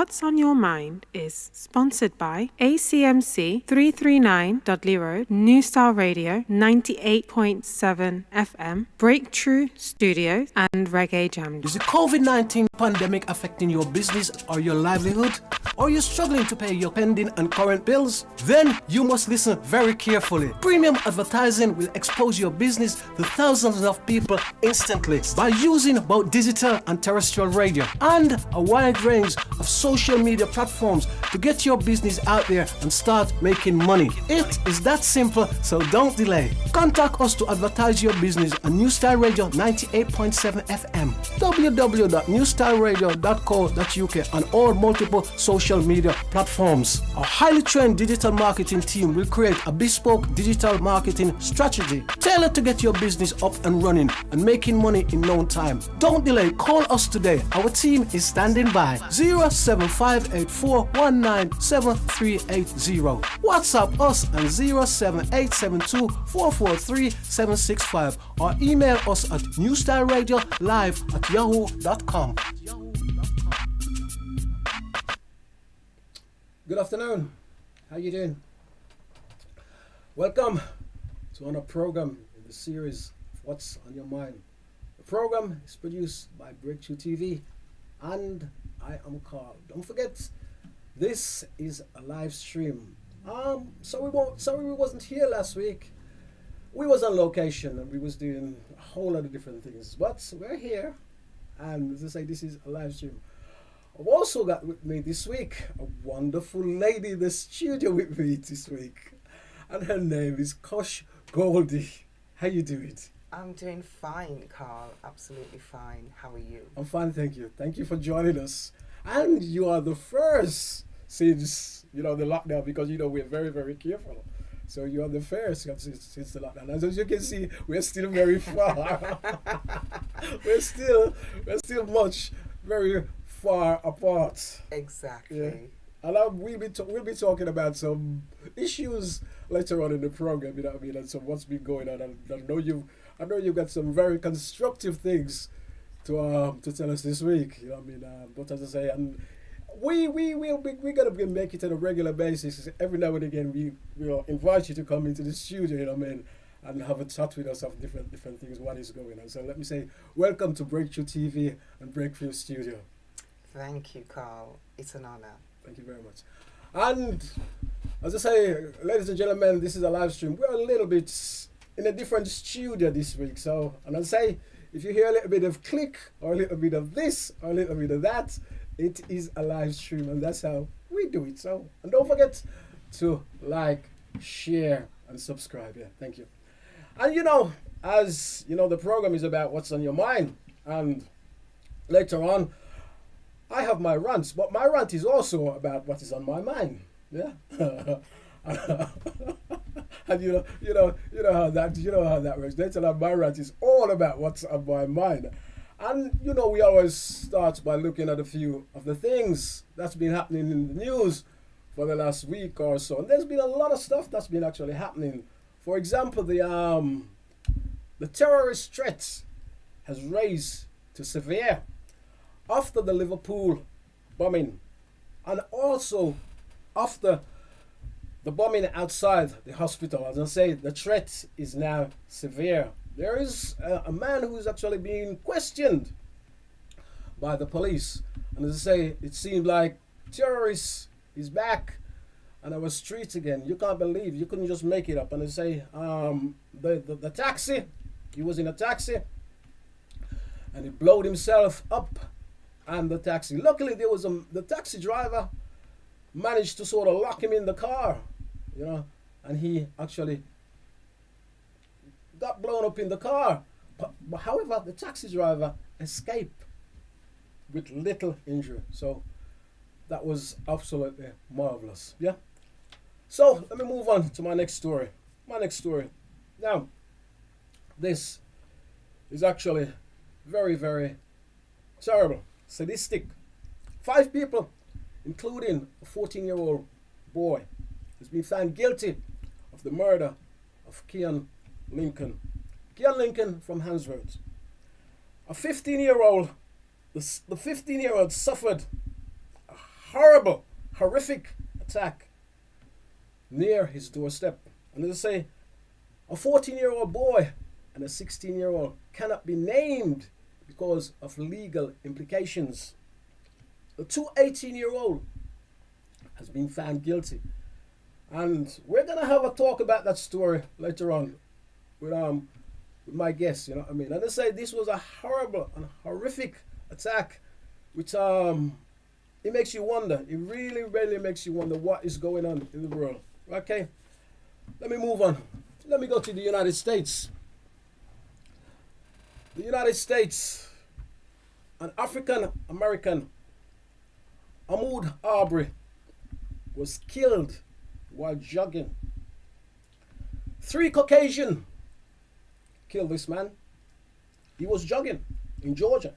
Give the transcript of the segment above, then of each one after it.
What's on Your Mind is sponsored by ACMC 339 Dudley Road, New Style Radio 98.7 FM, Break Tru Studios, and Reggae Jam. Is the COVID-19 pandemic affecting your business or your livelihood? Are you struggling to pay your pending and current bills? Then you must listen very carefully. Premium advertising will expose your business to thousands of people instantly by using both digital and terrestrial radio and a wide range of social media platforms to get your business out there and start making money. It is that simple, so don't delay. Contact us to advertise your business on New Style Radio 98.7 FM, www.newstyleradio.co.uk, and all multiple social media platforms. Our highly trained digital marketing team will create a bespoke digital marketing strategy tailored to get your business up and running and making money in no time. Don't delay, call us today. Our team is standing by. 07584197380. WhatsApp us on 07872443765 or email us at newstyleradio@yahoo.com. Good afternoon. How you doing? Welcome to another program in the series of What's on Your Mind. The program is produced by Break Tru TV, and I am Carl. Don't forget, this is a live stream. Sorry we wasn't here last week. We was on location and we was doing a whole lot of different things, but we're here, and as I say, this is a live stream. I've also got with me this week a wonderful lady in the studio with me this week, and her name is Kosh Goldie. How you doing? I'm doing fine, Carl. Absolutely fine. How are you? I'm fine, thank you. Thank you for joining us. And you are the first since the lockdown, because we're very, very careful. So you are the first since the lockdown. And as you can see, we're still very far. we're still much very far apart. Exactly. Yeah. And we'll be talking about some issues later on in the program, you know what I mean, and some what's been going on. And I know you've got some very constructive things to tell us this week, you know what I mean. But as I say, and we're gonna make it on a regular basis. Every now and again, we'll invite you to come into the studio, you know what I mean, and have a chat with us of different things, what is going on. So let me say, welcome to Break Tru TV and Break Tru Studio. Thank you, Carl. It's an honor. Thank you very much. And as I say, ladies and gentlemen, this is a live stream. We're a little bit in a different studio this week. So, and I say, if you hear a little bit of click or a little bit of this or a little bit of that, it is a live stream, and that's how we do it. So, and don't forget to like, share, and subscribe. Yeah, thank you. And as you know, the program is about what's on your mind. And later on, I have my rants, but my rant is also about what is on my mind. Yeah. And you know how that works. Later on, my rant is all about what's on my mind. And we always start by looking at a few of the things that's been happening in the news for the last week or so. And there's been a lot of stuff that's been actually happening. For example, the terrorist threat has raised to severe after the Liverpool bombing, and also after the bombing outside the hospital. As I say, the threat is now severe. There is a man who is actually being questioned by the police, and as I say, it seemed like terrorists is back on our streets again. You can't believe, you couldn't just make it up. And I say, the taxi, he was in a taxi, and he blowed himself up. And the taxi, luckily there was the taxi driver managed to sort of lock him in the car, and he actually got blown up in the car. But however, the taxi driver escaped with little injury. So that was absolutely marvelous. Yeah. So let me move on to my next story. Now, this is actually very, very terrible. Sadistic. 5 people, including a 14-year-old boy, has been found guilty of the murder of Keon Lincoln. Keon Lincoln from Hansworth. The 15-year-old suffered a horrible, horrific attack near his doorstep. And as I say, a 14-year-old boy and a 16-year-old cannot be named because of legal implications. The two 18-year-old has been found guilty. And we're going to have a talk about that story later on with my guests, you know what I mean? And they say this was a horrible and horrific attack, which it makes you wonder. It really, really makes you wonder what is going on in the world. Okay, let me move on. Let me go to the United States. The United States, an African American, Ahmaud Arbery, was killed while jogging. 3 Caucasian killed this man. He was jogging in Georgia.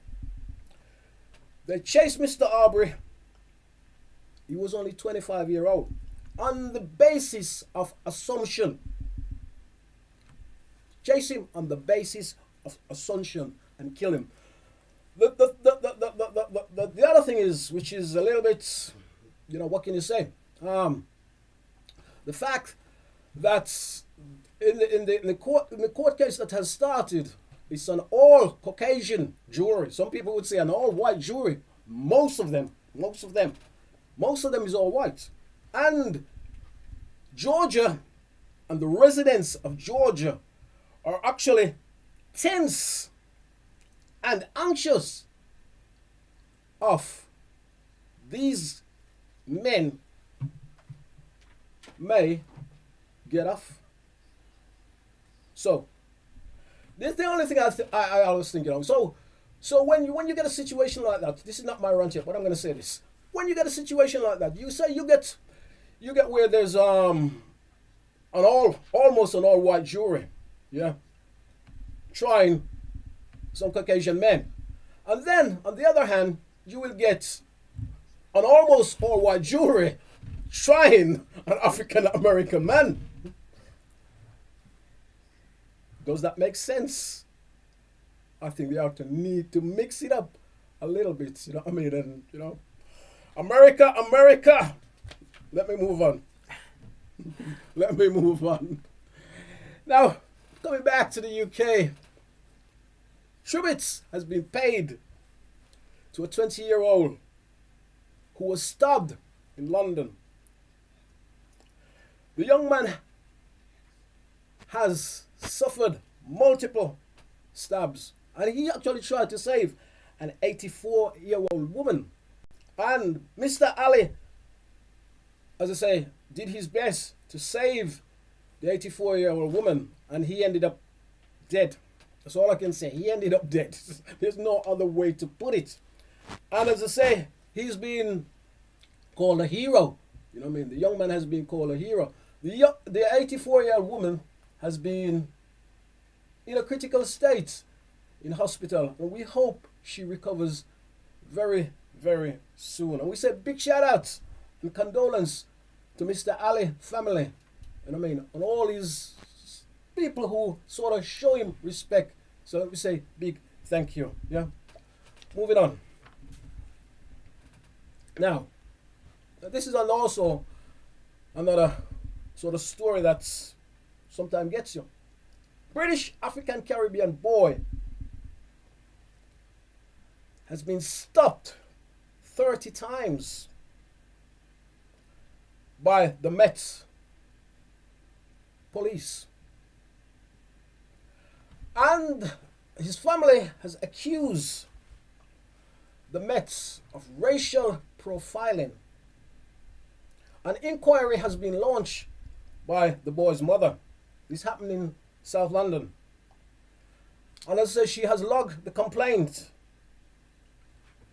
They chased Mr. Arbery. He was only 25-year-old on the basis of assumption. Chase him on the basis of assumption and kill him. The other thing is, which is a little bit, you know, what can you say? The fact that in the court case that has started, it's an all Caucasian jury. Some people would say an all white jury. Most of them is all white. And Georgia and the residents of Georgia are actually tense and anxious of these men may get off. So that's the only thing I was thinking of. So when you get a situation like that, this is not my rant yet, but I'm going to say this. When you get a situation like that, you say you get where there's almost an all white jury, yeah, trying some Caucasian men, and then on the other hand, you will get an almost all white jury trying an African American man. Does that make sense? I think they ought to need to mix it up a little bit, you know what I mean? And, you know, America. Let me move on. Let me move on. Now, coming back to the UK, tribute has been paid to a 20-year-old who was stabbed in London. The young man has suffered multiple stabs, and he actually tried to save an 84-year-old woman. And Mr. Ali, as I say, did his best to save the 84-year-old woman, and he ended up dead. That's all I can say. He ended up dead. There's no other way to put it. And as I say, he's been called a hero. You know what I mean? The young man has been called a hero. The 84-year-old woman has been in a critical state in hospital, and we hope she recovers very, very soon. And we say big shout out and condolence to Mr. Ali family, you know what I mean, and all his people who sort of show him respect. So let me say big thank you. Yeah. Moving on. Now, this is also another sort of story that sometimes gets you. British African Caribbean boy has been stopped 30 times by the Met police. And his family has accused the Met of racial profiling. An inquiry has been launched by the boy's mother. This happened in South London. And as I say, she has logged the complaint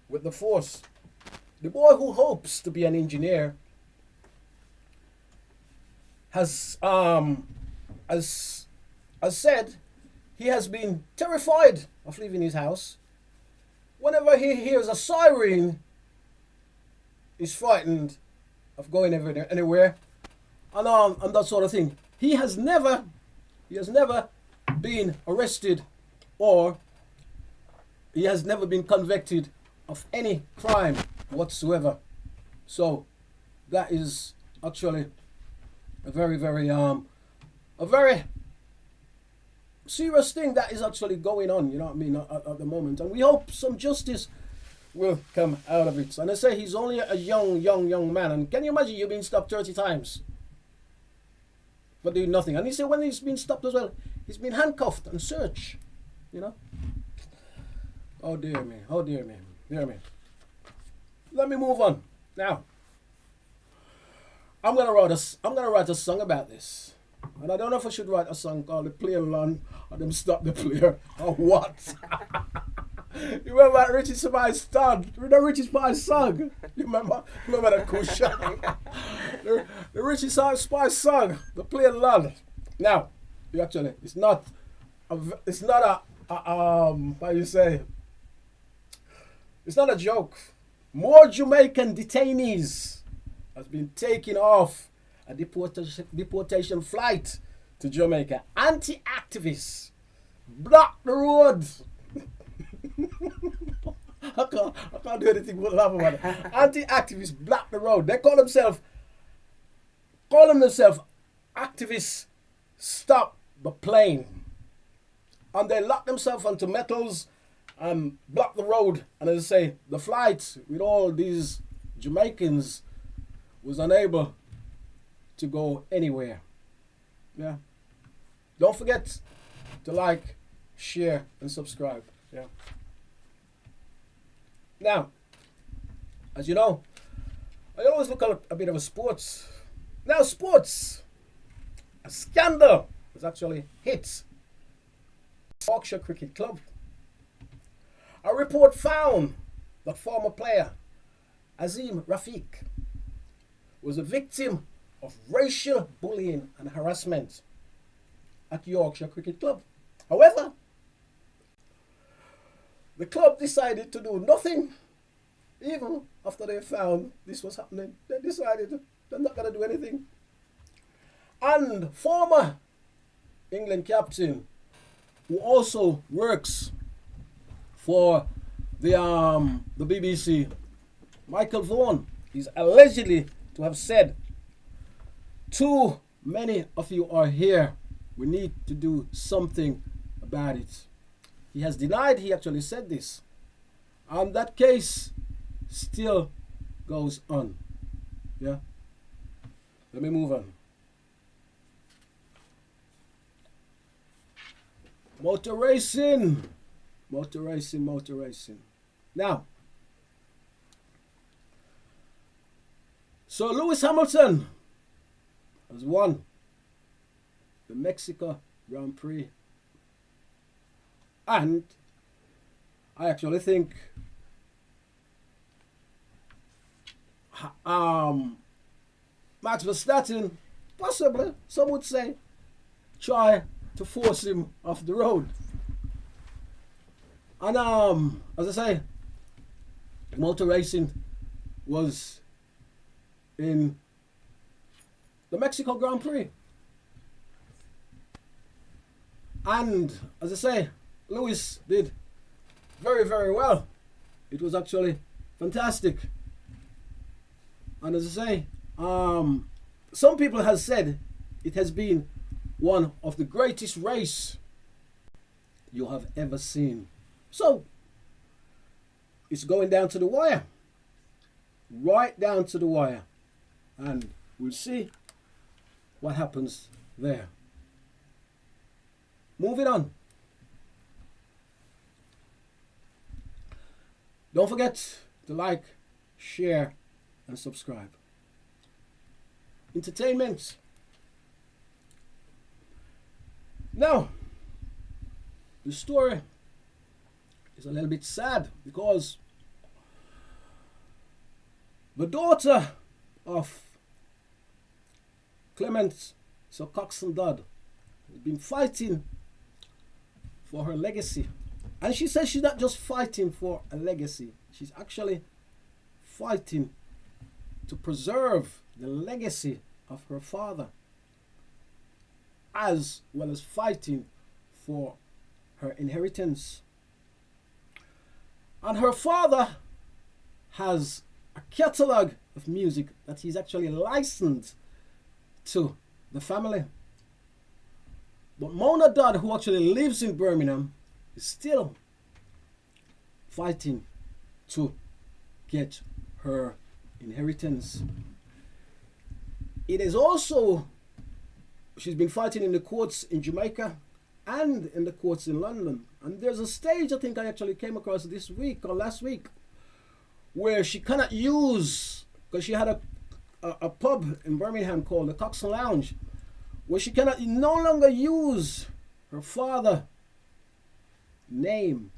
with the force. The boy, who hopes to be an engineer, has said he has been terrified of leaving his house. Whenever he hears a siren, he's frightened of going anywhere, and that sort of thing. He has never been arrested, or he has never been convicted of any crime whatsoever. So that is actually a very serious thing that is actually going on, you know what I mean, at the moment. And we hope some justice will come out of it. And I say he's only a young man. And can you imagine you being stopped 30 times for doing nothing? And he said when he's been stopped as well, he's been handcuffed and searched, you know. Oh dear me, dear me. Let me move on. Now, I'm gonna write a song about this. And I don't know if I should write a song called The Player Land or Them Stop the Player or what. You remember that Richie Spice song? Richie Spice song? You remember that cool song? the Richie Spice song, The Player Land. Now, actually, it's not a how you say? It's not a joke. More Jamaican detainees has been taken off a deportation flight to Jamaica. Anti-activists block the road. I can't do anything but laugh about it. Anti-activists block the road. They call themselves activists stop the plane. And they lock themselves onto metals and block the road. And as I say, the flight with all these Jamaicans was unable to go anywhere. Yeah. Don't forget to like, share, and subscribe. Yeah. Now, as you know, I always look at a bit of a sports. Now, sports. A scandal has actually hit Yorkshire Cricket Club. A report found that former player Azim Rafiq was a victim of racial bullying and harassment at Yorkshire Cricket Club. However, the club decided to do nothing. Even after they found this was happening, they decided they're not going to do anything. And former England captain, who also works for the BBC, Michael Vaughan, is allegedly to have said, "Too many of you are here. We need to do something about it." He has denied he actually said this. And that case still goes on. Yeah. Let me move on. Motor racing. Now, so Lewis Hamilton has won the Mexico Grand Prix. And I actually think Max Verstappen, possibly, some would say, try to force him off the road. And as I say, motor racing was in the Mexico Grand Prix. And as I say, Lewis did very, very well. It was actually fantastic. And as I say, some people have said it has been one of the greatest race you have ever seen. So, it's going down to the wire. Right down to the wire. And we'll see what happens there. Moving on. Don't forget to like, share, and subscribe. Entertainment. Now, the story is a little bit sad because the daughter of Clement Sir Coxon Dodd has been fighting for her legacy. And she says she's not just fighting for a legacy, she's actually fighting to preserve the legacy of her father, as well as fighting for her inheritance. And her father has a catalogue of music that he's actually licensed to the family. But Mona Dodd, who actually lives in Birmingham, is still fighting to get her inheritance. It is also, she's been fighting in the courts in Jamaica and in the courts in London. And there's a stage I think I actually came across this week or last week where she cannot use, because she had a pub in Birmingham called the Cox and Lounge, where she cannot no longer use her father name,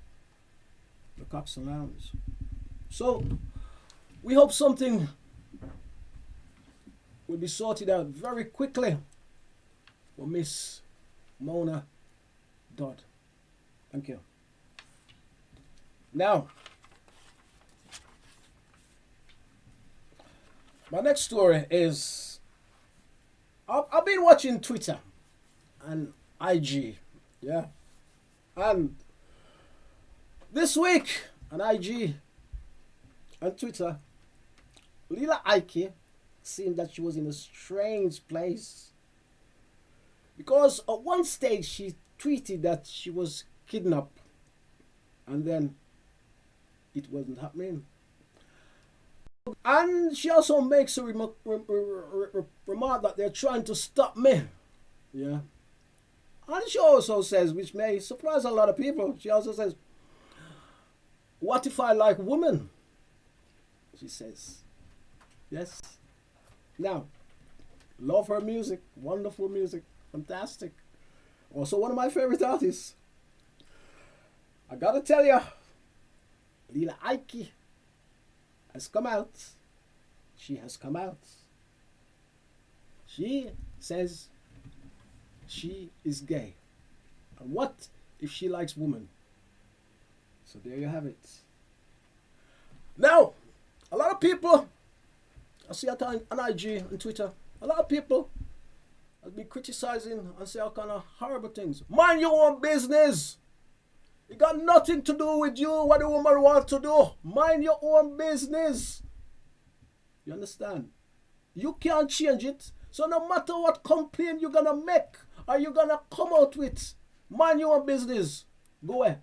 the Cox and Lounge. So we hope something will be sorted out very quickly for Miss Mona Dodd. Thank you. Now, my next story is, I've been watching Twitter and IG, yeah, and this week on IG and Twitter, Lila Ike seemed that she was in a strange place, because at one stage she tweeted that she was kidnapped, and then it wasn't happening. And she also makes a remark that they're trying to stop me. Yeah. And she also says, which may surprise a lot of people, she also says, what if I like women? She says. Yes. Now, love her music. Wonderful music. Fantastic. Also one of my favorite artists. I gotta tell you, Lila Ike has come out. She has come out. She says she is gay. And what if she likes women? So there you have it. Now, a lot of people, I see it on IG and Twitter, a lot of people have been criticizing and say all kind of horrible things. Mind your own business. It got nothing to do with you, what the woman wants to do. Mind your own business. You understand? You can't change it. So no matter what complaint you're going to make or you're going to come out with, mind your own business. Go away.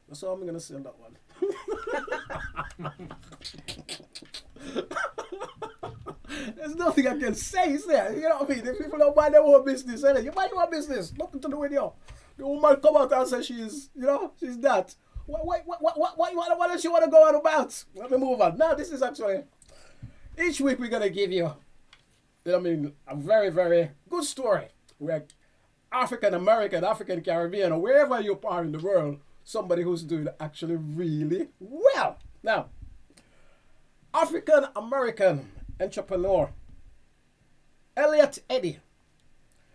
That's all I'm going to say on that one. There's nothing I can say, is there? You know what I mean? If people don't mind their own business, you mind your own business. Nothing to do with you. The woman come out and say she's, she's that. What does she want to go on about? Let me move on. Now, this is actually, each week we're going to give you, a very, very good story where African American, African Caribbean, or wherever you are in the world, somebody who's doing actually really well. Now, African American entrepreneur Elliot Eddy,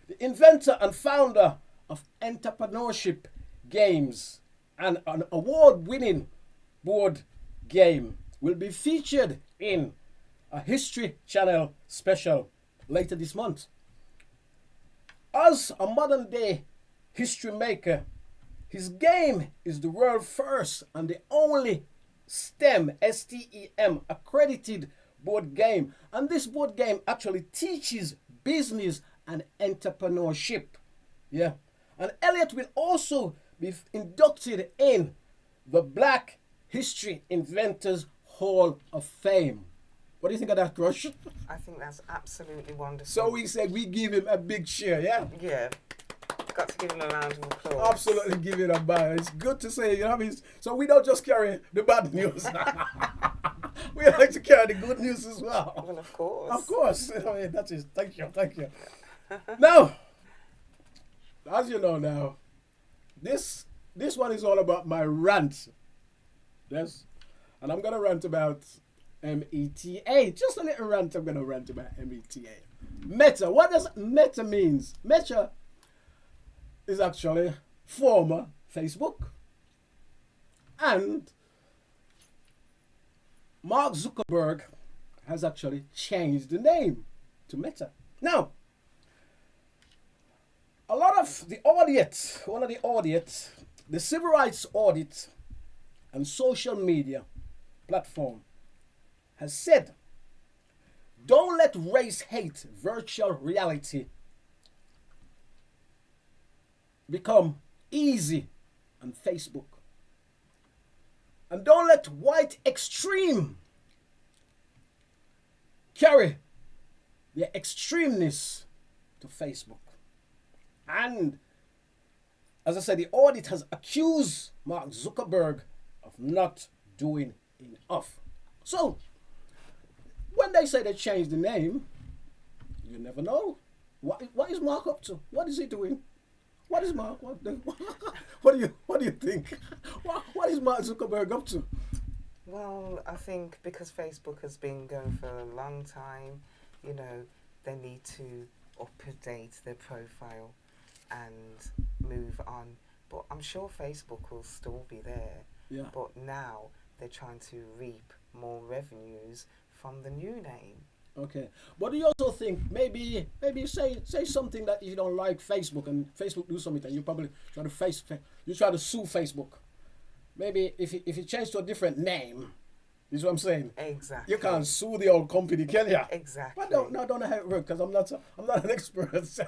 the inventor and founder of entrepreneurship games and an award-winning board game, will be featured in a History Channel special later this month. As a modern-day history maker, his game is the world first and the only STEM, S-T-E-M, accredited board game. And this board game actually teaches business and entrepreneurship. Yeah. And Elliot will also be inducted in the Black History Inventors Hall of Fame. What do you think of that, Crush? I think that's absolutely wonderful. So we said we give him a big cheer, yeah? Yeah. Got to give him a round of applause. Absolutely give it a bang. It's good to say, you know what I mean? So we don't just carry the bad news. We like to carry the good news as well. Well, of course. Of course. I mean, that is, thank you. Now, as you know now, this one is all about my rant. Yes. And I'm going to rant about META. Just a little rant I'm going to rant about META. Meta. What does Meta means? Meta is actually former Facebook. And Mark Zuckerberg has actually changed the name to Meta. Now, a lot of the audit, the civil rights audit and social media platform has said, don't let race hate virtual reality become easy on Facebook. And don't let white extreme carry their extremeness to Facebook. And as I said, the audit has accused Mark Zuckerberg of not doing enough. So, when they say they changed the name, you never know. What is Mark up to? What is he doing? What is Mark? What do you think? What is Mark Zuckerberg up to? Well, I think because Facebook has been going for a long time, you know, they need to update their profile and move on. But I'm sure Facebook will still be there. Yeah. But now they're trying to reap more revenues from the new name. Okay, but do you also think maybe say something that you don't like Facebook and Facebook do something and you probably try to sue Facebook. Maybe if you change to a different name, is what I'm saying. Exactly. You can't sue the old company, can you? Exactly. But don't know how it works because I'm not an expert.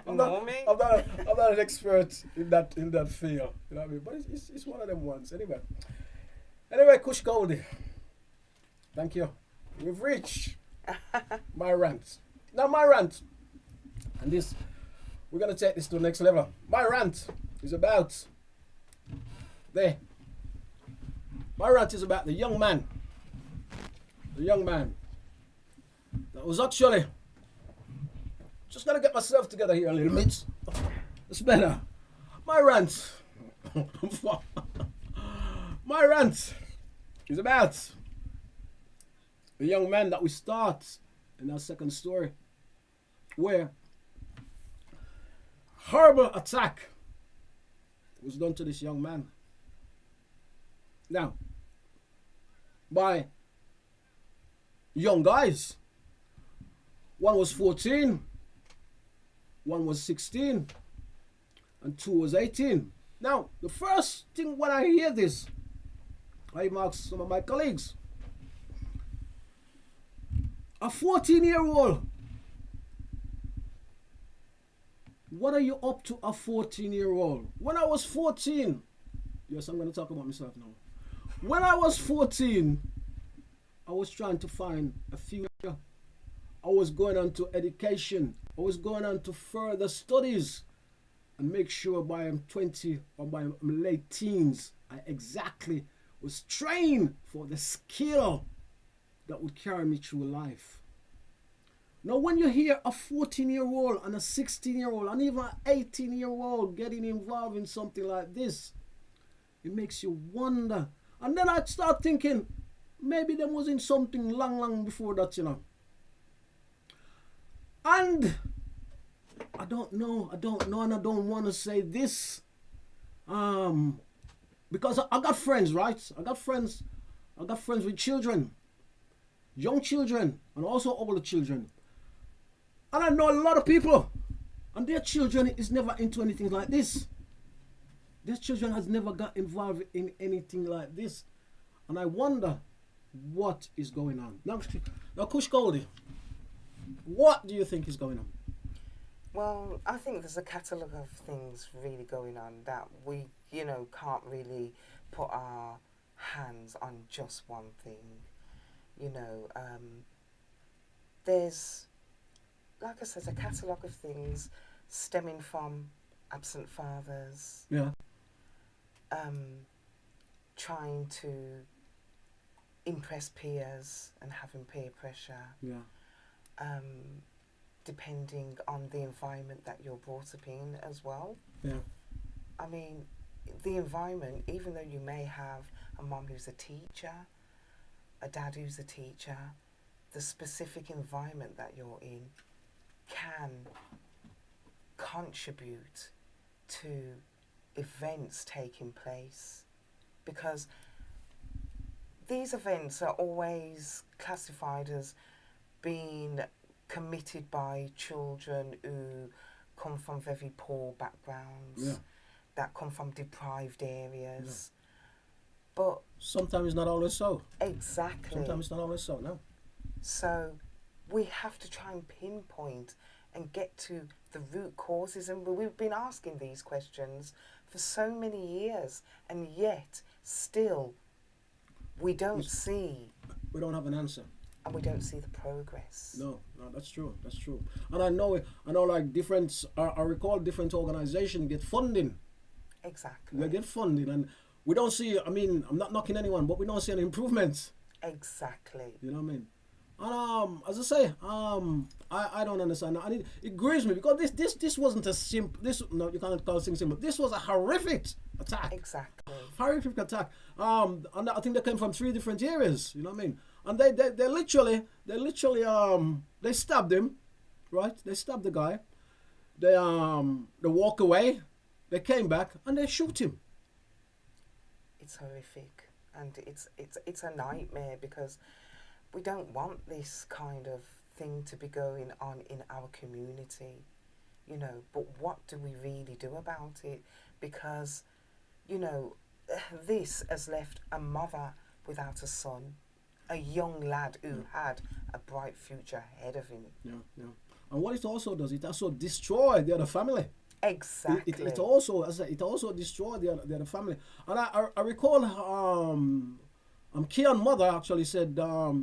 I'm not an expert in that field. You know what I mean? But it's one of them ones anyway. Kush Goldie, thank you. We've reached my rant. Now my rant, and this, we're going to take this to the next level. My rant is about my rant is about the young man that was actually, just going to get myself together here a little bit. It's better. My rant is about the young man that we start in our second story, where horrible attack was done to this young man. Now, by young guys. One was 14, one was 16, and two was 18. Now, the first thing when I hear this, I asked some of my colleagues, a 14-year-old. What are you up to, a 14-year-old? When I was 14, yes, I'm going to talk about myself now. When I was 14, I was trying to find a future. I was going on to education. I was going on to further studies and make sure by I'm 20 or by my late teens, I exactly was trained for the skill that would carry me through life. Now, when you hear a 14-year-old and a 16-year-old and even an 18-year-old getting involved in something like this, it makes you wonder. And then I start thinking, maybe there was in something long before that, you know. And I don't know, and I don't want to say this. Because I got friends, right? I got friends with children. Young children and also older children. And I know a lot of people, and their children is never into anything like this. Their children has never got involved in anything like this. And I wonder what is going on. Now Kush Goldie, what do you think is going on? Well, I think there's a catalogue of things really going on that we, can't really put our hands on just one thing. There's, like I said, a catalogue of things stemming from absent fathers. Yeah. Trying to impress peers and having peer pressure. Yeah. Depending on the environment that you're brought up in as well. Yeah. I mean, the environment, even though you may have a mum who's a teacher, a dad who's a teacher, the specific environment that you're in can contribute to events taking place, because these events are always classified as being committed by children who come from very poor backgrounds, yeah, that come from deprived areas. But sometimes it's not always so. exactly. Sometimes it's not always so, no. So we have to try and pinpoint and get to the root causes. And we've been asking these questions for so many years, and yet still we don't see. We don't have an answer. And we don't see the progress. No, that's true. That's true. And I know, like different. I recall different organizations get funding. Exactly. They get funding, and we don't see. I mean, I'm not knocking anyone, but we don't see any improvements. Exactly. You know what I mean? And as I say, I don't understand. And it grieves me because this wasn't a simple. You can't call things simple. This was a horrific attack. Exactly. Horrific attack. And I think they came from 3 different areas. You know what I mean? And they literally they stabbed him, right? They stabbed the guy. They walk away. They came back and they shoot him. It's horrific, and it's a nightmare because we don't want this kind of thing to be going on in our community, you know. But what do we really do about it? Because, you know, this has left a mother without a son, a young lad who had a bright future ahead of him. Yeah. And what it also does, it also destroys the other family. Exactly. It also destroyed the other family. And I recall Kian's mother actually said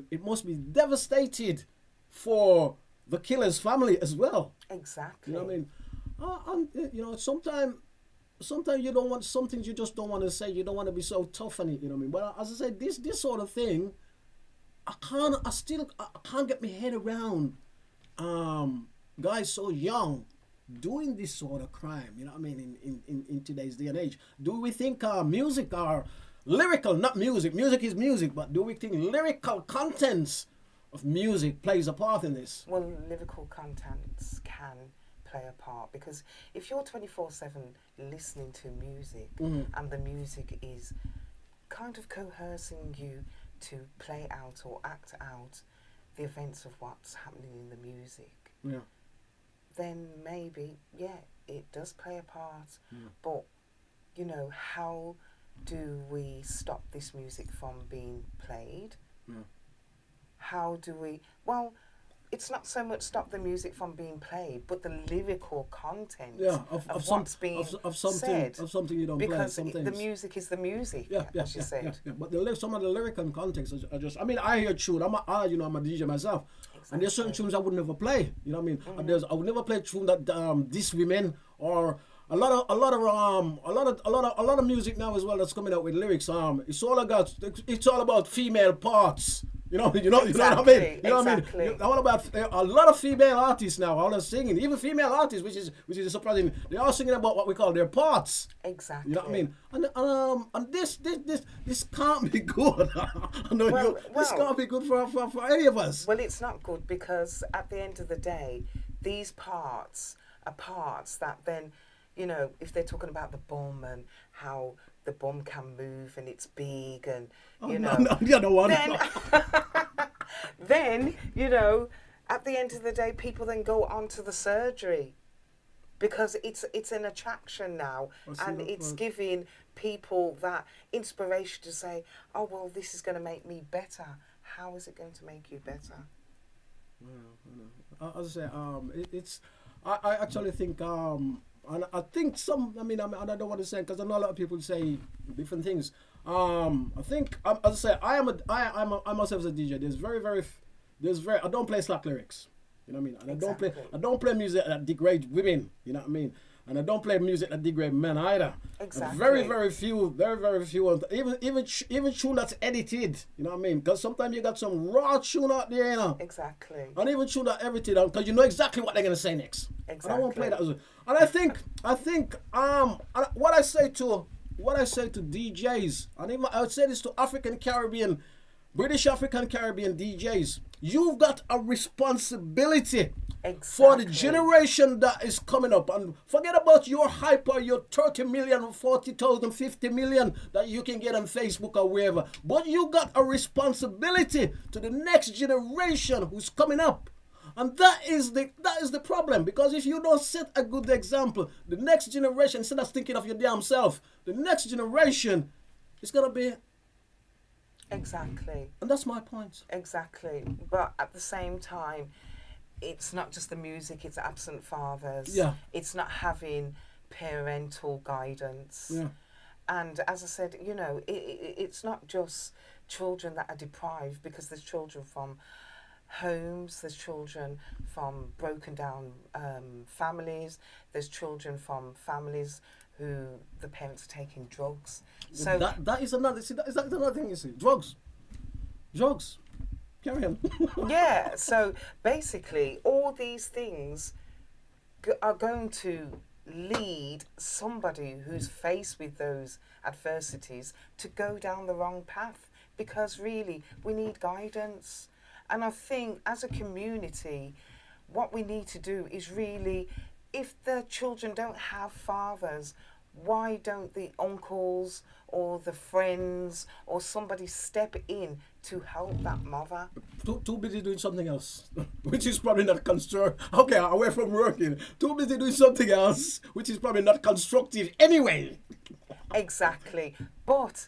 it must be devastated for the killer's family as well. Exactly. You know what I mean? And you know, sometimes you don't want some things, you just don't want to say. You don't want to be so tough on it. You know what I mean? But as I said, this sort of thing, I can't get my head around guys so young doing this sort of crime. You know what I mean? In today's day and age, do we think music or lyrical, not music is music, but do we think lyrical contents of music plays a part in this? Well, lyrical contents can play a part, because if you're 24/7 listening to music, and the music is kind of coercing you to play out or act out the events of what's happening in the music, then maybe, it does play a part. But, you know, how do we stop this music from being played? How do we... Well, it's not so much stop the music from being played, but the lyrical content of what's being said. Of something you don't because play. Because the music is the music, as you said. Yeah. But some of the lyrical context are just... I mean, I hear tune. I'm a DJ myself. Exactly. And there's certain tunes I would never play. You know what I mean? And I would never play tune that diss women, or a lot of music now as well that's coming out with lyrics. It's all about female parts. You know what I mean? You know what I mean? All about a lot of female artists now. All are singing, even female artists, which is surprising. They are singing about what we call their parts. Exactly. You know what I mean? And this can't be good. This can't be good for any of us. Well, it's not good, because at the end of the day, these parts are parts that then, you know, if they're talking about the bum and how the bum can move and it's big and, then, you know, at the end of the day, people then go on to the surgery, because it's an attraction now, and it's giving people that inspiration to say, oh, well, this is going to make me better. How is it going to make you better? As I say, I actually think, and I think and I don't want to say, because I know a lot of people say different things. I think, as I say, I myself as a DJ, I don't play slack lyrics. You know what I mean? And I don't play music that degrades women. You know what I mean? And I don't play music that degrades men either. Exactly. Very few. Even tune that's edited. You know what I mean? Because sometimes you got some raw tune out there, you know. Exactly. And even tune that everything down, because you know exactly what they're gonna say next. Exactly. And I won't play that as well. And I think what I say to DJs, and even I would say this to British African Caribbean DJs, you've got a responsibility for the generation that is coming up. And forget about your hype or your 30 million, 40,000, 50 million that you can get on Facebook or wherever. But you got a responsibility to the next generation who's coming up. And that is the problem, because if you don't set a good example, the next generation, instead of thinking of your damn self, the next generation is gonna be Exactly. And that's my point. Exactly. But at the same time, it's not just the music, it's absent fathers. Yeah. It's not having parental guidance. Yeah. And as I said, it's not just children that are deprived, because there's children from homes, there's children from broken down families, there's children from families who the parents are taking drugs. So That is another. See, that's another thing. You see, drugs. Carry on. yeah, so basically all these things are going to lead somebody who's faced with those adversities to go down the wrong path, because really we need guidance. And I think as a community, what we need to do is really, if the children don't have fathers, why don't the uncles or the friends or somebody step in to help that mother? Too busy doing something else, which is probably not constructive. Okay, away from working. Too busy doing something else, which is probably not constructive anyway. Exactly. But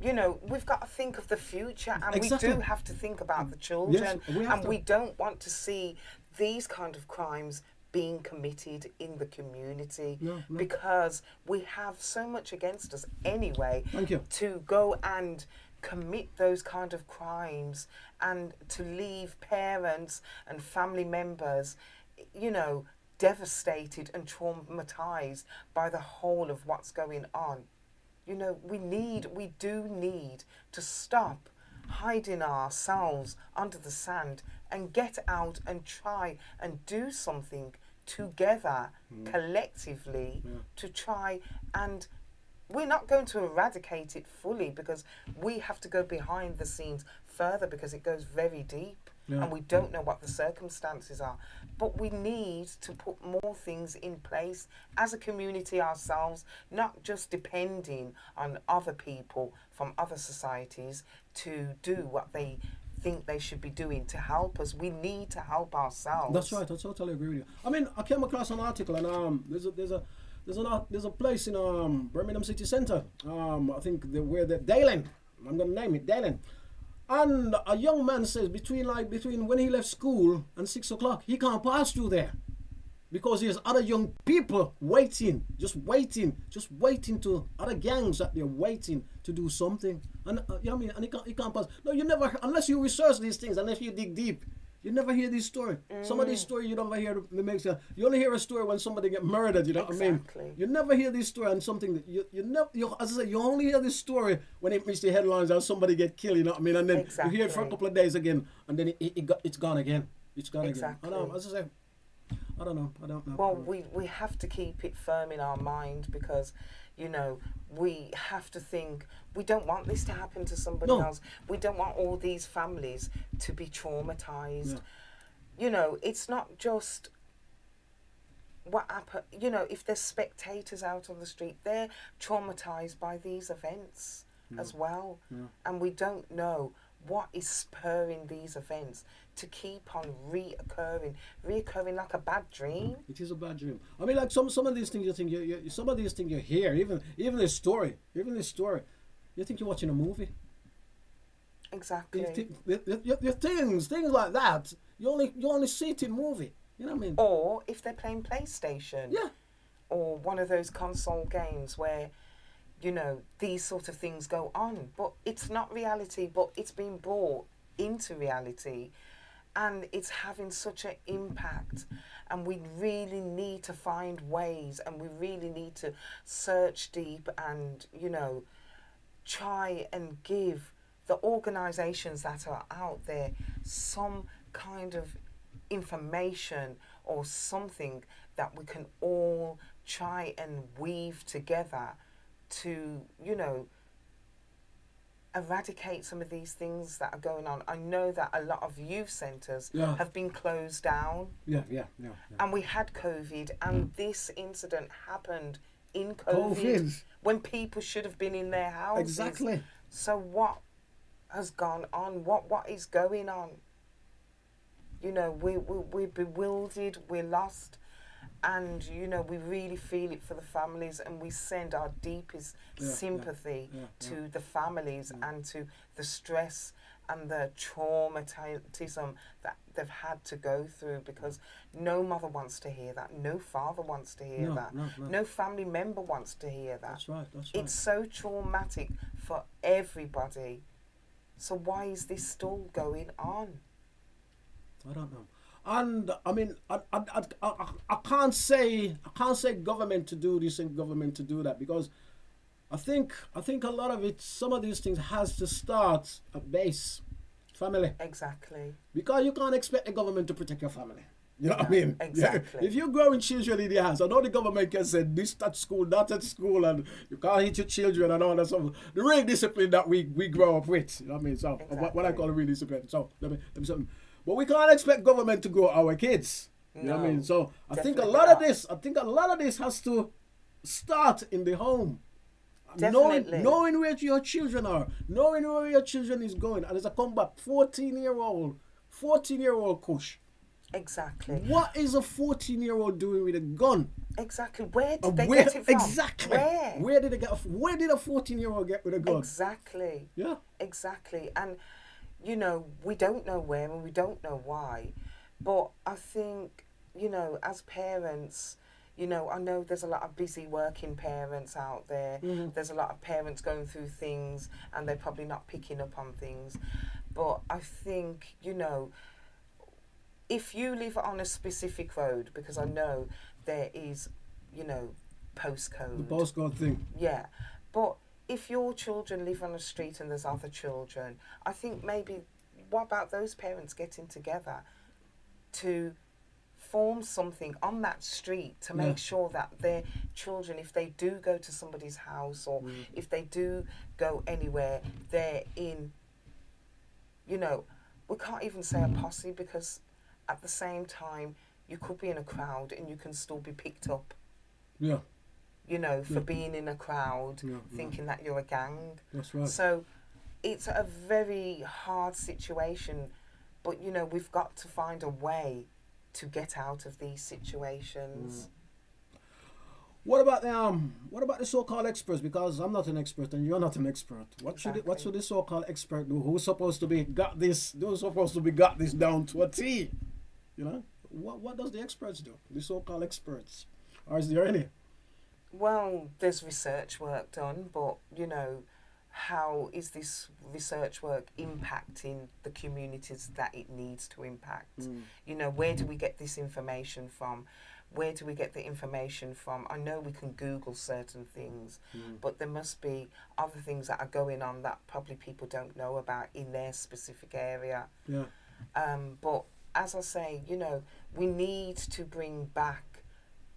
we've got to think of the future, and Exactly. we do have to think about the children. Yes, we have and to. we don't want to see these kind of crimes being committed in the community, No. because we have so much against us anyway. Thank you. To go and commit those kind of crimes and to leave parents and family members, devastated and traumatized by the whole of what's going on. We do need to stop hiding ourselves under the sand and get out and try and do something together, collectively, to try. And we're not going to eradicate it fully, because we have to go behind the scenes further, because it goes very deep. Yeah. And we don't know what the circumstances are. But we need to put more things in place as a community ourselves, not just depending on other people from other societies to do what they think they should be doing to help us. We need to help ourselves. That's right. I totally agree with you. I mean, I came across an article, and there's a place in Birmingham city centre. I think where the Dalen. I'm gonna name it Dalen. And a young man says between when he left school and 6 o'clock, he can't pass through there, because there's other young people just waiting to other gangs that they're waiting to do something. And and he can't pass. No, you never, unless you research these things, unless you dig deep, you never hear this story. Some of these stories you never hear. You only hear a story when somebody get murdered. You know what I mean? You never hear this story on something that you never. As I say, you only hear this story when it makes the headlines and somebody get killed. You know what I mean? And then you hear it for a couple of days again, and then it's gone again. It's gone again. I know. As I say, I don't know. Well, we have to keep it firm in our mind, because we have to think, we don't want this to happen to somebody else. We don't want all these families to be traumatized. Yeah. It's not just what happened. If there's spectators out on the street, they're traumatized by these events as well. Yeah. And we don't know what is spurring these events to keep on reoccurring like a bad dream. It is a bad dream. I mean, like some of these things you think some of these things you hear, even this story, you think you're watching a movie. Exactly. Things like that, you only see it in movie. You know what I mean? Or if they're playing PlayStation. Yeah. Or one of those console games where these sort of things go on, but it's not reality, but it's been brought into reality, and it's having such an impact. And we really need to find ways, and we really need to search deep and try and give the organizations that are out there some kind of information or something that we can all try and weave together to, eradicate some of these things that are going on. I know that a lot of youth centres have been closed down. Yeah. And we had COVID, and this incident happened in COVID when people should have been in their houses. Exactly. So what has gone on? What is going on? We're bewildered, we're lost. And, you know, we really feel it for the families, and we send our deepest sympathy to the families and to the stress and the traumatism that they've had to go through, because no mother wants to hear that, no father wants to hear that, no family member wants to hear that. That's right. It's so traumatic for everybody. So why is this still going on? I don't know. And I mean, I can't say government to do this and government to do that, because I think a lot of it, some of these things has to start at base, family. Exactly. Because you can't expect the government to protect your family. You know what I mean? Exactly. Yeah. If you're growing children in your house, I know the government can say this at school, that at school, and you can't hit your children and all that stuff. The real discipline that we grow up with. You know what I mean? So what I call a real discipline. So let me something. But we can't expect government to grow our kids. You know what I mean? So I think a lot of this has to start in the home. Definitely. Knowing where your children are, knowing where your children is going. And as I come back, 14-year-old Kush. Exactly. What is a 14-year-old doing with a gun? Exactly. Where did they get it from? Exactly. Where did a 14-year-old get with a gun? Exactly. Yeah. Exactly. And, you know, we don't know where and we don't know why. But I think, you know, as parents, you know, I know there's a lot of busy working parents out there. Mm-hmm. There's a lot of parents going through things and they're probably not picking up on things. But I think, you know, if you live on a specific road, because I know there is, you know, postcode. The postcode thing. Yeah. But if your children live on a street and there's other children, I think maybe, what about those parents getting together to form something on that street to make sure that their children, if they do go to somebody's house or if they do go anywhere, they're in, you know, we can't even say a posse, because at the same time, you could be in a crowd and you can still be picked up. Yeah. You know, for being in a crowd, thinking that you're a gang. That's right. So it's a very hard situation, but, you know, we've got to find a way to get out of these situations. What about the so-called experts? Because I'm not an expert and you're not an expert. What should the so-called expert do? Who's supposed to be got this down to a T? You know, what does the experts do? The so-called experts, or is there any? Well, there's research work done, but, you know, how is this research work impacting the communities that it needs to impact? You know, where do we get this information from? Where do we get the information from? I know we can Google certain things, but there must be other things that are going on that probably people don't know about in their specific area. Yeah. But as I say, you know, we need to bring back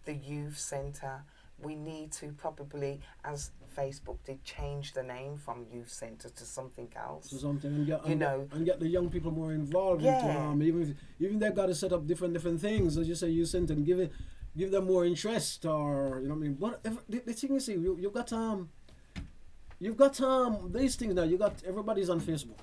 the youth centre. We need to probably, as Facebook did, change the name from youth centre to something else. To something, and get the young people more involved. Yeah. Even they've got to set up different things, as you say, youth centre, and give them more interest, or you know what I mean. But the thing is, you've got these things now. You got everybody's on Facebook.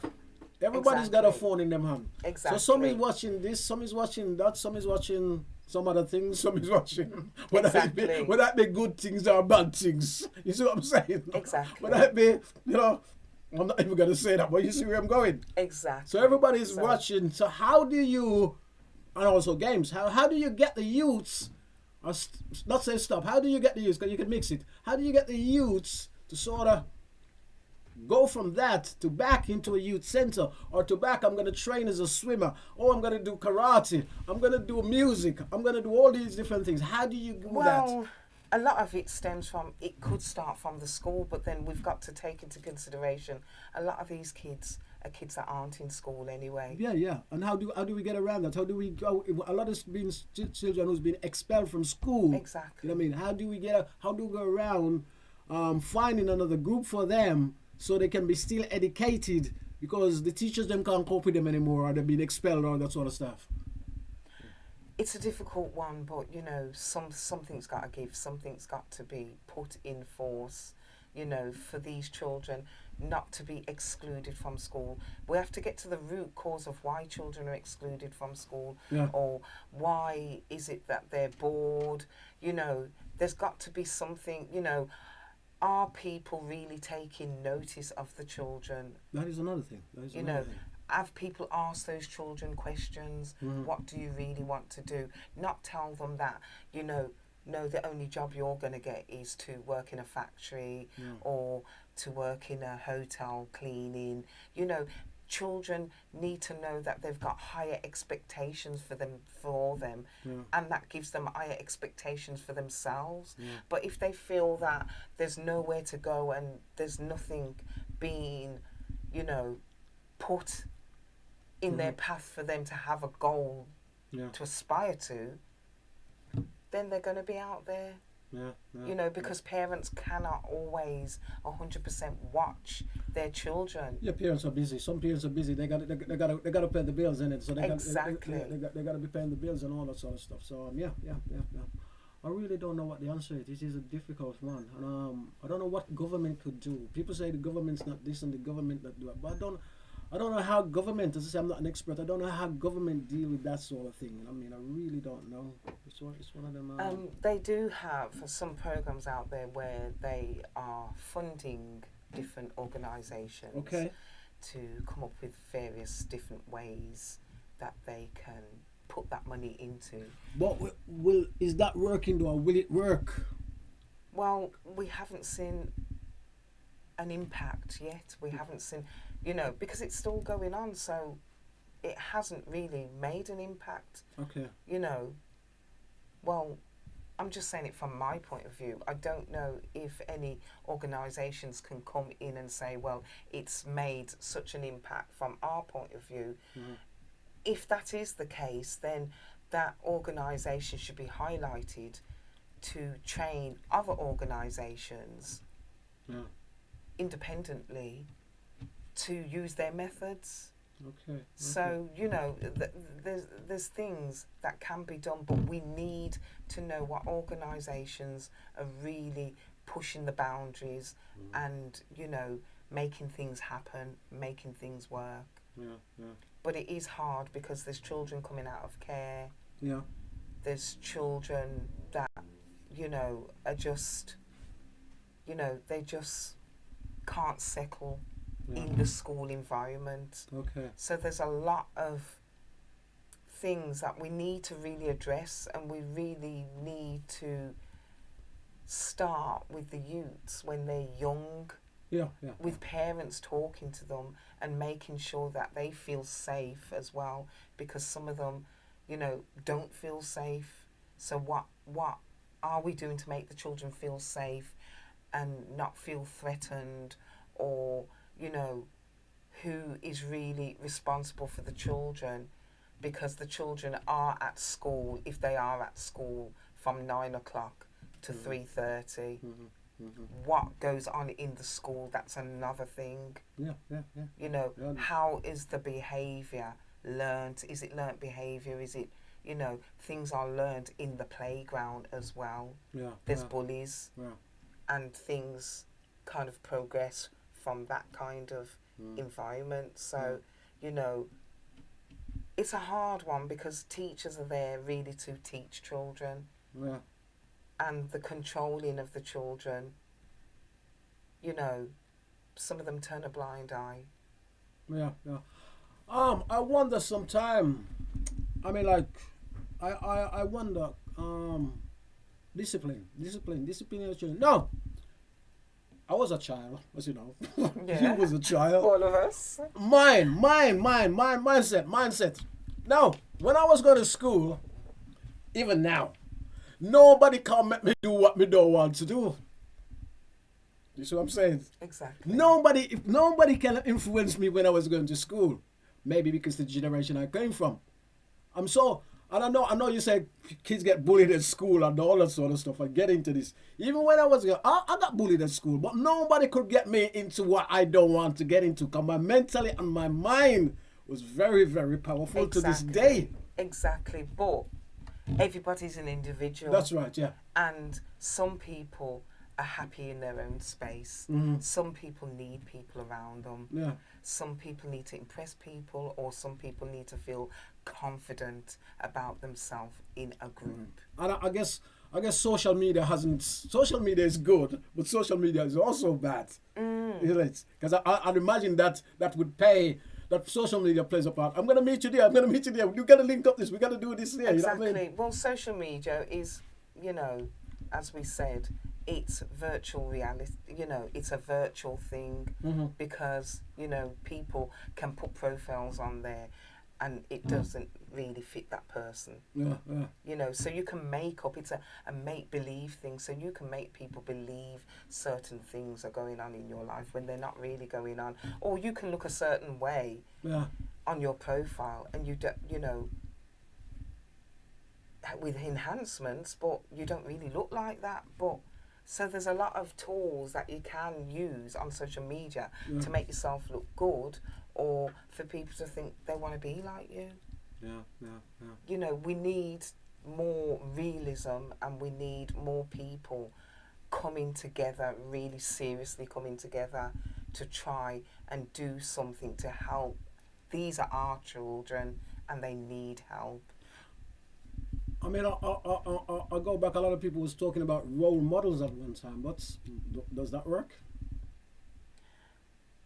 Everybody's got a phone in them hand. Exactly. So some is watching this, some is watching that, some is watching some other things, some is watching whether it be good things or bad things. You see what I'm saying? Exactly. Whether it be, you know, I'm not even gonna say that, but you see where I'm going. Exactly. So everybody's watching. So how do you, and also games, how do you get the youths, or not say stop, how do you get the youths, because you can mix it, how do you get the youths to sort of go from that to back into a youth center, or to back, I'm going to train as a swimmer, or I'm going to do karate, I'm going to do music, I'm going to do all these different things. How do you do that? Well, a lot of it stems from, it could start from the school, but then we've got to take into consideration a lot of these kids are kids that aren't in school anyway. Yeah. And how do we get around that? How do we go? A lot of children who's been expelled from school. Exactly. You know what I mean? How do we go around finding another group for them, so they can be still educated, because the teachers them can't cope with them anymore, or they've been expelled, or that sort of stuff. It's a difficult one, but, you know, something's got to give, something's got to be put in force you know, for these children not to be excluded from school. We have to get to the root cause of why children are excluded from school, or why is it that they're bored. You know, there's got to be something, you know, are people really taking notice of the children? That is another thing. Have people asked those children questions? What do you really want to do? Not tell them that, you know, no, the only job you're going to get is to work in a factory or to work in a hotel cleaning. You know, children need to know that they've got higher expectations for them, and that gives them higher expectations for themselves. But if they feel that there's nowhere to go and there's nothing being, you know, put in their path for them to have a goal to aspire to, then they're going to be out there. You know, because parents cannot always 100% watch their children. Yeah, parents are busy. Some parents are busy. They got to pay the bills in it. So they got to be paying the bills and all that sort of stuff. So yeah. I really don't know what the answer is. This is a difficult one, and I don't know what government could do. People say the government's not this and the government not do it, but I don't know how government, as I say, I'm not an expert, I don't know how government deal with that sort of thing. I mean, I really don't know. It's one of them. They do have some programs out there where they are funding different organisations to come up with various different ways that they can put that money into. But is that working though, or will it work? Well, we haven't seen an impact yet. We haven't seen, you know, because it's still going on, so it hasn't really made an impact. Okay. You know, well, I'm just saying it from my point of view. I don't know if any organisations can come in and say, well, it's made such an impact from our point of view. If that is the case, then that organisation should be highlighted to train other organisations independently to use their methods. Okay. So, you know, there's things that can be done, but we need to know what organisations are really pushing the boundaries and, you know, making things happen, making things work. But it is hard because there's children coming out of care. There's children that, you know, are just, you know, they just can't settle in the school environment. Okay. So there's a lot of things that we need to really address, and we really need to start with the youths when they're young. With parents talking to them and making sure that they feel safe as well, because some of them, you know, don't feel safe. So what are we doing to make the children feel safe and not feel threatened? Or, you know, who is really responsible for the children? Because the children are at school, if they are at school from 9 o'clock to 3:30. What goes on in the school, that's another thing. You know, how is the behaviour learnt? Is it learnt behaviour? Is it, you know, things are learnt in the playground as well. There's bullies and things kind of progress from that kind of environment. So, you know, it's a hard one because teachers are there really to teach children. And the controlling of the children, you know, some of them turn a blind eye. I wonder sometime, I mean, like, I wonder, discipline your children. No, I was a child, as you know. You was a child. All of us. Mine, mindset. Now, when I was going to school, even now, nobody can make me do what me don't want to do. You see what I'm saying? Exactly. Nobody can influence me when I was going to school. Maybe because the generation I came from. I know you said kids get bullied at school and all that sort of stuff. I get into this. Even when I was young, I got bullied at school, but nobody could get me into what I don't want to get into, because my mentally and my mind was very, very powerful to this day. Exactly, but everybody's an individual. That's right, yeah. And some people are happy in their own space. Some people need people around them. Yeah. Some people need to impress people, or some people need to feel confident about themselves in a group. And I guess social media hasn't. Social media is good, but social media is also bad. Isn't it? Because I'd imagine that would pay. That social media plays a part. I'm gonna meet you there. I'm gonna meet you there. We gotta link up this. We gotta do this there. Exactly. You know what I mean? Well, social media is, as we said, it's virtual reality. It's a virtual thing because people can put profiles on there, and it doesn't really fit that person. Yeah. So you can make up. It's a make-believe thing. So you can make people believe certain things are going on in your life when they're not really going on. Or you can look a certain way on your profile, and with enhancements, but you don't really look like that. But so there's a lot of tools that you can use on social media to make yourself look good, or for people to think they want to be like you. Yeah. We need more realism, and we need more people coming together, really seriously coming together to try and do something to help. These are our children, and they need help. I mean, I go back. A lot of people was talking about role models at one time. Does that work?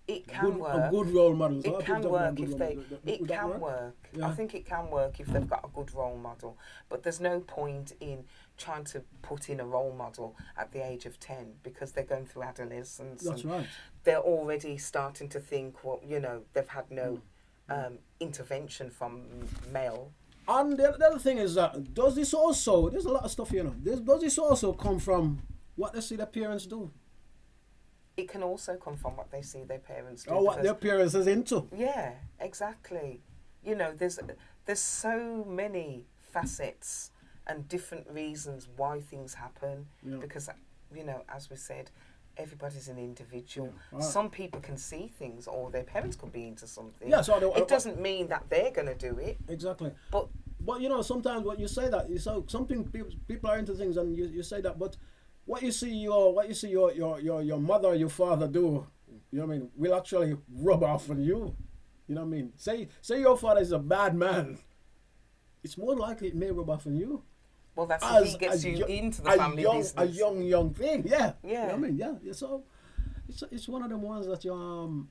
It can work. A good role model. It can work if they. It can work. work. Yeah. I think it can work if they've got a good role model. But there's no point in trying to put in a role model at the age of 10, because they're going through adolescence. That's right. They're already starting to think, well, they've had no intervention from male. And the other thing is that does this also? There's a lot of stuff Does this also come from what they see their parents do? It can also come from what they see their parents do. Or what their parents is into. Yeah, exactly. There's so many facets and different reasons why things happen. Yeah. Because, as we said, everybody's an individual. Yeah. Right. Some people can see things, or their parents could be into something. Yeah, so it doesn't mean that they're going to do it. Exactly. But sometimes what you say that something people are into things, and you say that, but what you see your mother or your father do, will actually rub off on you. You know what I mean? Say your father is a bad man. It's more likely it may rub off on you. Well, that's if he gets you into the family business. A young thing, yeah. Yeah. You know what I mean? Yeah. So it's one of them ones that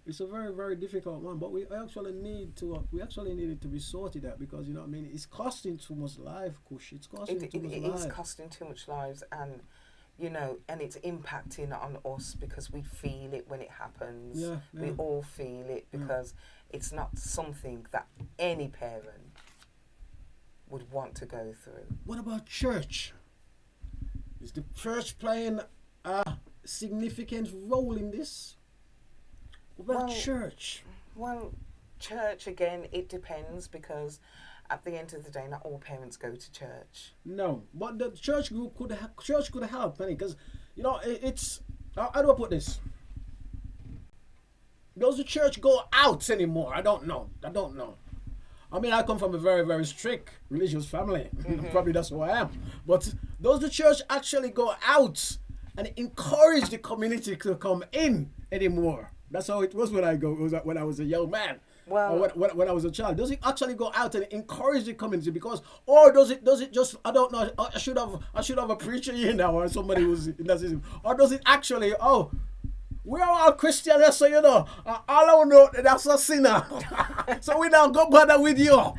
it's a very, very difficult one, but we actually need it to be sorted out, because it's costing too much life, Kush. It's costing too much life. It is costing too much lives, and and it's impacting on us because we feel it when it happens. Yeah. We all feel it because it's not something that any parent would want to go through. What about church? Is the church playing a significant role in this? What about church? Well, church, again, it depends, because at the end of the day, not all parents go to church. No, but the church group could help, because it's how do I put this? Does the church go out anymore? I don't know. I mean, I come from a very, very strict religious family. Probably that's who I am. But does the church actually go out and encourage the community to come in anymore? That's how it was when I was a young man. Well, when I was a child, does it actually go out and encourage the community? Or does it just? I don't know. I should have a preacher here now, or somebody who's in that system. Or does it actually? Oh, we're all Christians, so all I know that's a sinner. So we don't go bother with you.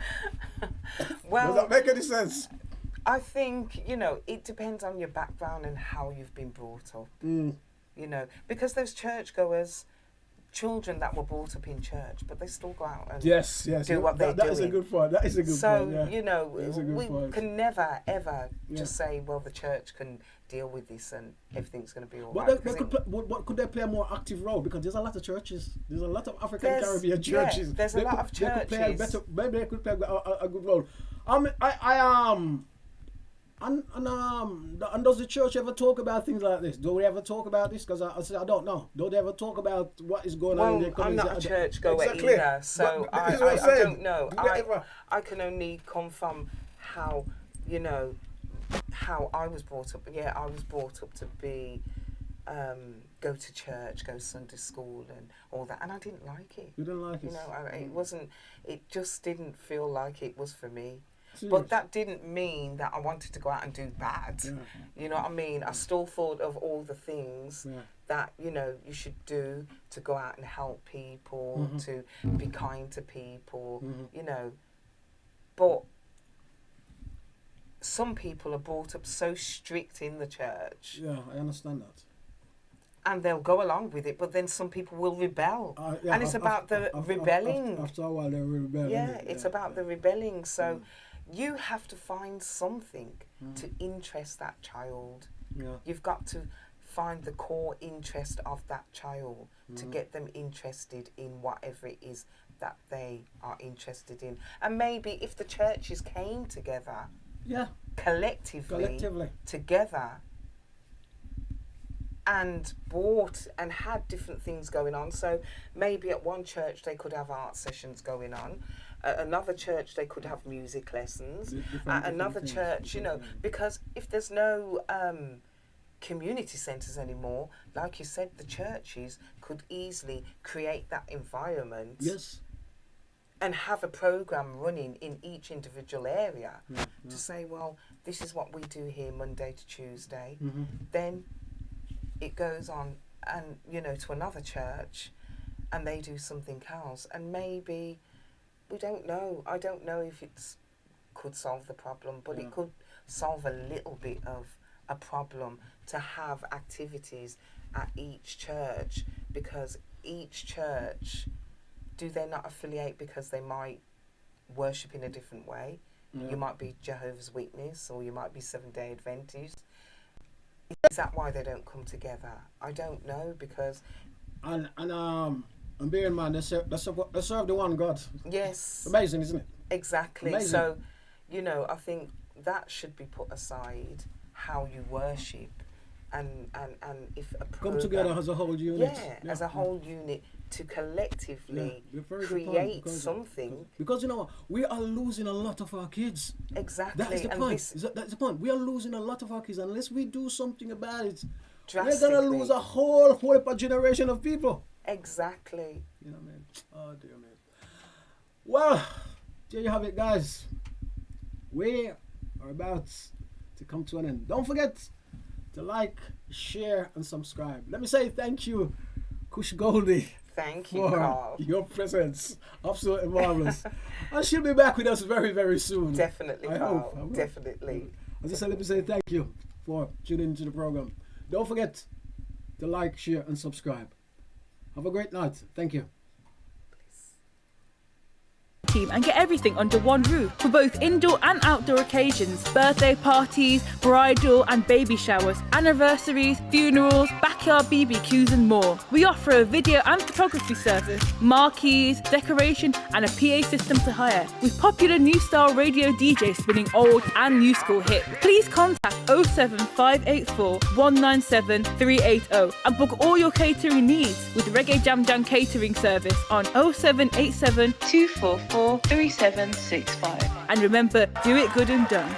Well, does that make any sense? I think it depends on your background and how you've been brought up. Because those churchgoers, children that were brought up in church, but they still go out and do what they're doing. That is a good point. That is a good point. So, we can never, ever just say, well, the church can deal with this and everything's going to be all right. What could they play a more active role? Because there's a lot of churches. There's a lot of African Caribbean churches. Yeah, there's a lot of churches. Maybe they could play a good role. And does the church ever talk about things like this? Do we ever talk about this? Because I don't know. Do they ever talk about what is going on in their community? I'm not a church goer either, so I don't know. I can only come from how, how I was brought up. Yeah, I was brought up to be go to church, go Sunday school and all that, and I didn't like it. You didn't like it? You know, it wasn't, it just didn't feel like it was for me. Serious? But that didn't mean that I wanted to go out and do bad. Yeah. You know what I mean? I still thought of all the things that, you know, you should do to go out and help people, to be kind to people, you know. But some people are brought up so strict in the church. Yeah, I understand that. And they'll go along with it, but then some people will rebel. And it's about the rebelling. After a while, they're rebelling. Yeah, it's about the rebelling. So you have to find something to interest that child. Yeah. You've got to find the core interest of that child to get them interested in whatever it is that they are interested in. And maybe if the churches came together, collectively together, and bought and had different things going on. So maybe at one church they could have art sessions going on. At another church they could have music lessons. At another church, you know, because if there's no community centres anymore, like you said, the churches could easily create that environment. Yes. And have a programme running in each individual area to say, well, this is what we do here Monday to Tuesday. Then it goes on and, you know, to another church and they do something else. And maybe, we don't know. I don't know if it could solve the problem, but it could solve a little bit of a problem to have activities at each church, because each church, do they not affiliate because they might worship in a different way? You might be Jehovah's Witness or you might be Seventh-day Adventist. Is that why they don't come together? I don't know, because... And bear in mind, they serve the one God. Yes. Amazing, isn't it? Exactly. Amazing. So, you know, I think that should be put aside, how you worship. And if a program, come together as a whole unit. As a whole unit to collectively create something. Because you know what, we are losing a lot of our kids. Exactly. That is the point. That's the point. We are losing a lot of our kids unless we do something about it. We're gonna lose a whole generation of people. Exactly. You know what I mean? Oh dear man. Well, there you have it, guys. We are about to come to an end. Don't forget to like, share, and subscribe. Let me say thank you, Kush Goldie. Thank you, for Carl. your presence. Absolutely marvelous. And she'll be back with us very, very soon. Definitely, I Carl. hope. Definitely. As I said, let me say thank you for tuning into the program. Don't forget to like, share, and subscribe. Have a great night. Thank you. Team and get everything under one roof for both indoor and outdoor occasions, birthday parties, bridal and baby showers, anniversaries, funerals, backyard BBQs and more. We offer a video and photography service, marquees, decoration and a PA system to hire, with popular new style radio DJs spinning old and new school hits. Please contact 07584 197 380 and book all your catering needs with Reggae Jam Jam catering service on 0787 244 3765. And remember, do it good and done.